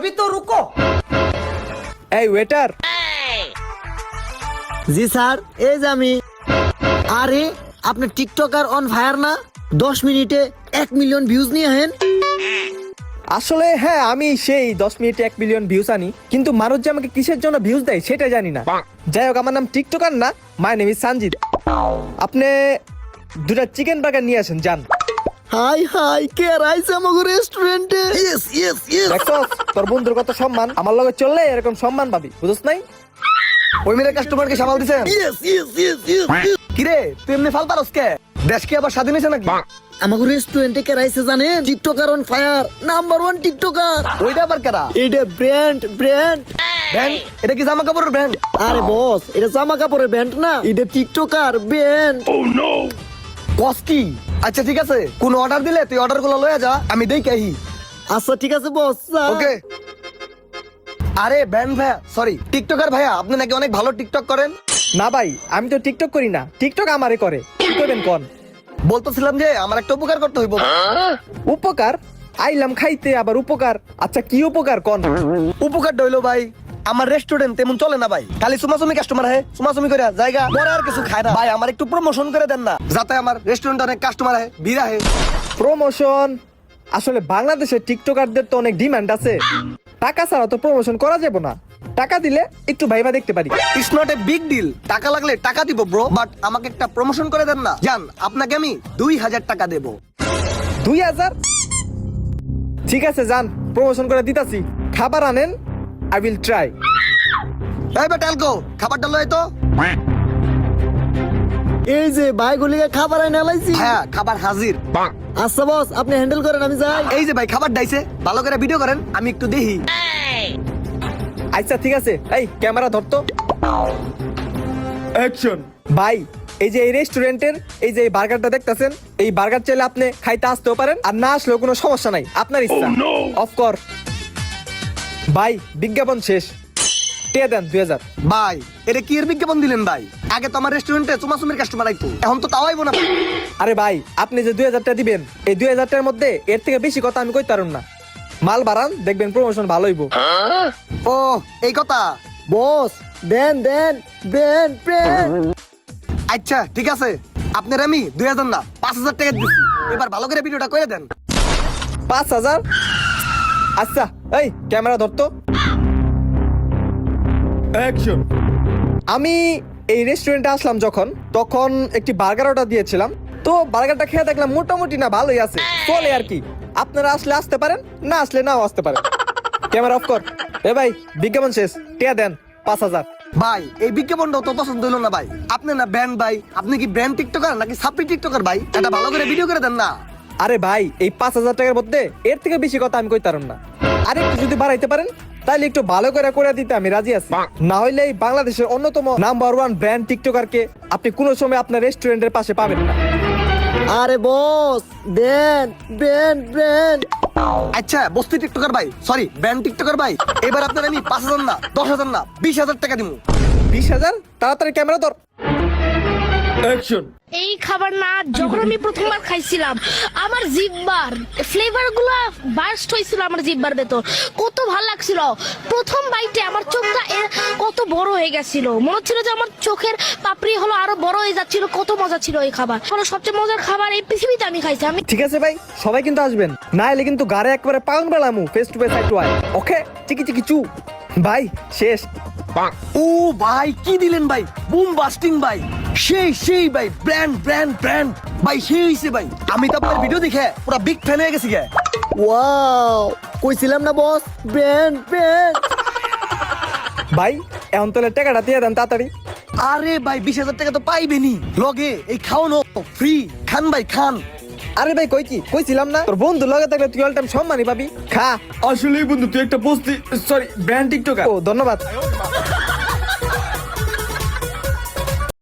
अभी तो रुको। এই ওয়েটার, জি স্যার, এই যে আমি। আরে আপনি টিকটকার অন ফায়ার না? 10 মিনিটে 1 মিলিয়ন ভিউজ নিয়ে আহেন। আসলে হ্যাঁ আমি সেই 10 মিনিটে 1 মিলিয়ন ভিউজ আনি, কিন্তু মানুষ যে আমাকে কিসের জন্য ভিউজ দেয় সেটা জানি না। যাই হোক, আমার নাম টিকটকার না, মাই নেম ইজ সানজিদ। আপনি দুটা চিকেন বার্গার নিয়ে আসেন, যান। হাই হাই, কে রাইছে আমাগো রেস্টুরেন্টে? Yes yes yes. দেখছস তোর বন্ধুর কত সম্মান, আমার লগে চললে এরকম সম্মান পাবি, বুঝছ নাই? ওই মেরে কাস্টমারকে সামাল দিছেন? Yes yes yes yes. কিরে তুই এমনি ফাল পারস কে? দেশ কি আবার স্বাধীন হয়েছে নাকি? আমাগো রেস্টুরেন্টে কে রাইছে জানেন? TikToker on fire, number 1 TikToker. ওইটা আবার কারা? এটা ব্র্যান্ড ব্র্যান্ড। ব্যান্ড? এটা কি জামা কাপড়ের ব্যান্ড? আরে বস, এটা জামা কাপড়ের ব্র্যান্ড না, এটা টিকটকার ব্র্যান্ড। কস কি? আচ্ছা ঠিক আছে, কোন অর্ডার দিলে তুই অর্ডার গুলো লয়ে যা, আমি দেই কাহি। আচ্ছা ঠিক আছে বস। ওকে। আরে ব্যান্ড ভাইয়া, সরি টিকটকার ভাইয়া, আপনি নাকি অনেক ভালো টিকটক করেন। না ভাই, আমি তো টিকটক করি না, টিকটক আমারে করে। কি করবেন কোন? বলতেছিলাম যে আমার একটা উপকার করতে হইব। উপকার? আইলাম খাইতে আবার উপকার? আচ্ছা কি উপকার কোন? উপকারটা হইলো ভাই, আমার রেস্টুরেন্ট তেমন চলে না ভাই, খালি সুমাসুমি কাস্টমার হয়, সুমাসুমি করে জায়গা পরে আর কিছু খায় না ভাই। আমার একটু প্রমোশন করে দেন না, যাতে আমার রেস্টুরেন্টে অনেক কাস্টমার হয়, ভিড় হয়। প্রমোশন? আসলে বাংলাদেশের টিকটকারদের তো অনেক ডিমান্ড আছে, টাকা ছাড়া তো প্রমোশন করা যাবে না। টাকা দিলে একটু ভাইবা দেখতে পারি। It's not a big deal, টাকা লাগলে টাকা দিব ব্রো, বাট আমাকে একটা প্রমোশন করে দেন না। জান, আপনাকে আমি 2000 টাকা দেব। 2000? ঠিক আছে যান, প্রমোশন করে দিতাছি। খাবার আনেন, আই উইল ট্রাই। এই বেটা আলকো, খাবারটা লয় তো। এই যে ভাই গুলিকে খাবার আইনা লাইছি। হ্যাঁ, খাবার হাজির। আচ্ছা বস, আপনি হ্যান্ডেল করেন, আমি যাই। এই যে ভাই খাবার ডাইছে, ভালো করে ভিডিও করেন, আমি একটু দেখি। আচ্ছা ঠিক আছে, এই ক্যামেরা ধরতো। অ্যাকশন। ভাই, এই যে এই রেস্টুরেন্টের এই যে এই বার্গারটা দেখতেছেন, এই বার্গার চাইলে আপনি খাইতে আসতেও পারেন, আর না আসলেও কোনো সমস্যা নাই, আপনার ইচ্ছা। অফ কর। ভাই বিজ্ঞাপন শেষ, টিয়া দেন 2000। ভাই এটা কি এর বিজ্ঞাপন দিলেন ভাই? আগে তো আমার রেস্টুরেন্টে চুমাচুমির কাস্টমার আইতো, এখন তো তাও আইবো না। আরে ভাই, আপনি যে 2000 টাকা দিবেন, এই 2000 টাকার মধ্যে এর থেকে বেশি কথা আমি কইতে পারুম না। মাল বাড়ান, দেখবেন প্রমোশন ভালো হইব। ও এই কথা। বস দেন দেন ব্র্যান্ড ব্র্যান্ড। আচ্ছা ঠিক আছে, আপনার আমি 2000 না 5000 টাকা দিচ্ছি, এবার ভালো করে ভিডিওটা করে দেন। 5000? আচ্ছা, এই ক্যামেরা ধরতো। অ্যাকশন। আমি এই রেস্টুরেন্টে আসলাম যখন, তখন একটি বার্গার অর্ডার দিয়েছিলাম। তো বার্গারটা খেয়ে দেখলাম মোটামুটি না ভালোই আছে, চলে আর কি। আপনারা আসলে আসতে পারেন, না আসলে নাও আসতে পারেন। ক্যামেরা অফ কর। এ ভাই বিজ্ঞাপন শেষ, টিয়া দেন 5000। ভাই এই বিজ্ঞাপনটা তো পছন্দ হলো না ভাই। আপনি না ব্র্যান্ড ভাই, আপনি কি ব্র্যান্ড টিকটকার নাকি সাপ্লি টিকটকার ভাই? এটা ভালো করে ভিডিও করে দেন না। আরে ভাই, এই 5000 টাকার মধ্যে এর থেকে বেশি কথা আমি কইতে পারুম না। আর একটু যদি বাড়াইতে পারেন তাহলে একটু ভালো করে দিতে আমি রাজি আছি। না হইলে এই বাংলাদেশের অন্যতম নাম্বার 1 ব্র্যান্ড টিকটকারকে আপনি কোনো সময় আপনার রেস্টুরেন্টের পাশে পাবেন না। আরে বস দেন ব্র্যান্ড ব্র্যান্ড। আচ্ছা বস্তি টিকটকার ভাই, সরি ব্র্যান্ড টিকটকার ভাই, এবার আপনার আমি 5000 না 10000 না 20000 টাকা দিব। 20000? তাড়াতাড়ি ক্যামেরা ধর। অ্যাকশন। এই খাবার না যখন আমি প্রথমবার খাইছিলাম, আমার জিহ্বার ফ্লেভার গুলা বার্স্ট হয়েছিল আমার জিহ্বার ভেতর, কত ভালো লাগছিল। প্রথম বাইটে আমার চোখটা কত বড় হয়ে গেছিল, মনে হচ্ছিল যে আমার চোখের পাপড়ি হলো আরো বড় হয়ে যাচ্ছিল। কত মজা ছিল এই খাবার, হলো সবচেয়ে মজার খাবার এই পৃথিবীতে আমি খাইছি। আমি ঠিক আছে ভাই, সবাই কিন্তু আসবেন, না এলে কিন্তু গাড়ে একবারে পাউন বেলামু, face to face eye to eye. Okay, চিকি চিকি চু। ভাই শেষ। ও ভাই কি দিলেন ভাই, বুম বাস্টিং ভাই, সেই ভাই, ব্র্যান্ড ব্র্যান্ড ব্র্যান্ড ভাই, সেই হইছে ভাই। আমি তো আপনার ভিডিও দেখে পুরো বিগ ফ্যান হয়ে গেছি গে। ওয়াও, কইছিলাম না বস ব্র্যান্ড ব্র্যান্ড। ভাই এখন তাহলে টাকাটা দিয়ে দেন তাড়াতাড়ি। আরে ভাই 20000 টাকা তো পাইবেনি, লগে এই খাওয়ানো ফ্রি, খান ভাই খান। আরে ভাই কইছিলাম না, তোর বন্ধু লগে থাকলে তুই অল টাইম সম্মানই পাবি। খা। আসলেই বন্ধু তুই একটা বস্তি, সরি ব্র্যান্ড টিকটকার। ও ধন্যবাদ।